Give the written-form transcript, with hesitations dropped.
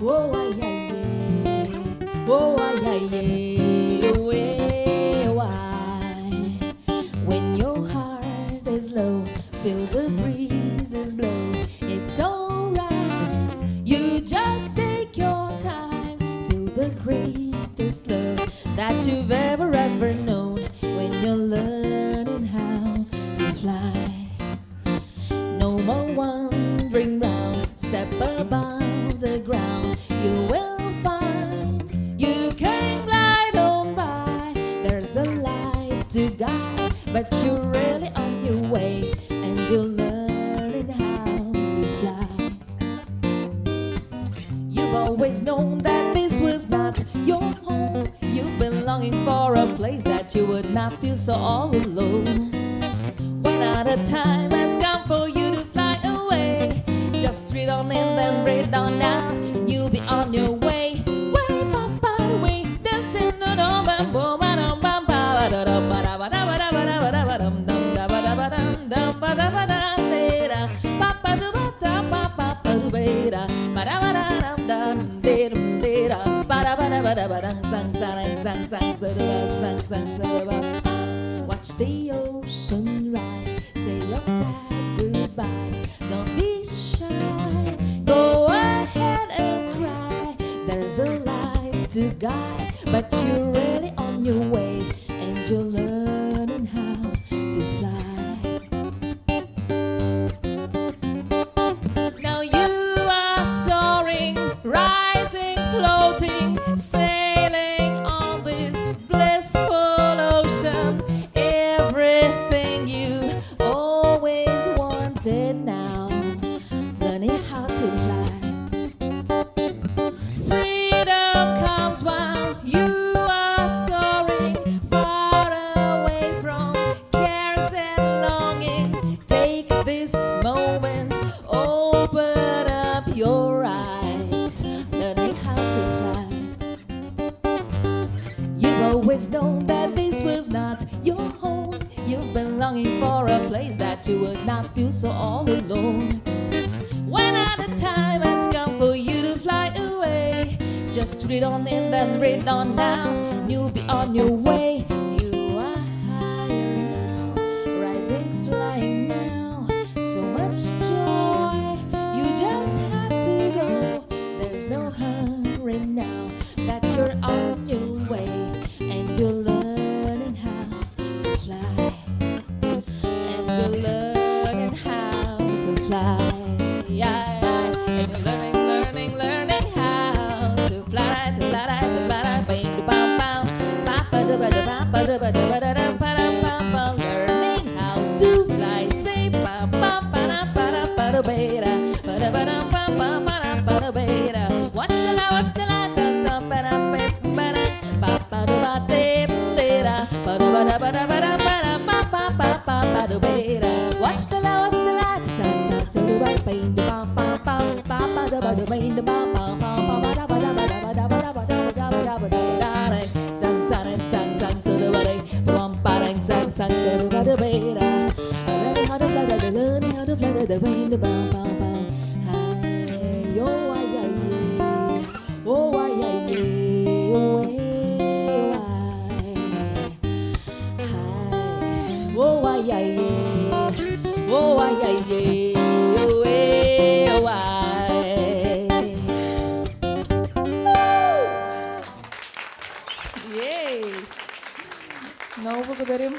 Oh, ay, ay, yeah. Oh, ay, ay, yeah. Oh, eh, why? When your heart is low, feel the breezes blow. It's alright. You just take your time. Feel the greatest love that you've ever known. When you're learning how to fly, no more wandering round. Step above the ground, you will find you can glide on by. There's a light to guide, but you're really on your way, and you're learning how to fly. You've always known that this was not your home. You've been longing for a place that you would not feel so all alone. When other time has come for you to fly away, just read on in, then read on out, and you'll be on your way. Way, papa, way, dancing the dum bum bum bum bum ba da dum ba da ba da ba da ba da ba da ba dum dum da ba da ba dum dum ba da ba da ba da papa do ba da papa do ba da ba da ba da dum dum de dum de da ba da ba da ba da ba dum sang sang sang sang so da sang sang so da. Watch the ocean rise, say your sad goodbyes. Don't be shy, go ahead and cry. There's a light to guide, but you're really on your way, and you're learning how to fly. Now you are soaring, rising, floating, sailing on this blissful ocean. Everything you always wanted now, learning how to fly. Freedom comes while you are soaring, far away from cares and longing. Take this moment, open up your eyes, learning how to fly. You've always known that this was not your home. You've been longing for a place that you would not feel so all alone. When the time has come for you to fly away, just read on in, then read on now, and you'll be on your way. You are higher now, rising, flying now. So much joy, you just have to go. There's no hurry now, that you're on your way, and you're learning how to fly. And you're learning how to fly. Yeah, and you're learning how to fly, to fly, to fly, bing, bam, bam, papa, da ba da papa, da ba da ba da dum, pa dum, pam, pam, learning how to fly. Say pam, pam, pa da ba da ba da ba da, ba da ba dum, pam, pam, pa da ba da ba da. Watch the light, ta ta ba da ba ba da, papa da ba da da, ba da ba da ba da ba da ba da, papa pa pa pa da ba da. Watch the light, ta ta ta da ba bing, da ba ba ba, papa da ba da bing, da ba ba ba ba da ba da ba da ba da ba da ba da ba da ba da ba da da. Sang sang sang sang so da ba da, pam pa dang sang sang so da ba da ba da. Learning how to fly, learning how to fly, da bing, da ba ba ba. Hi, yo ay ay ay, oh ay ay ay, oh ay ay. Oh ay ay ay, oh ay ay ay, oh ay. Yay! Много благодарим.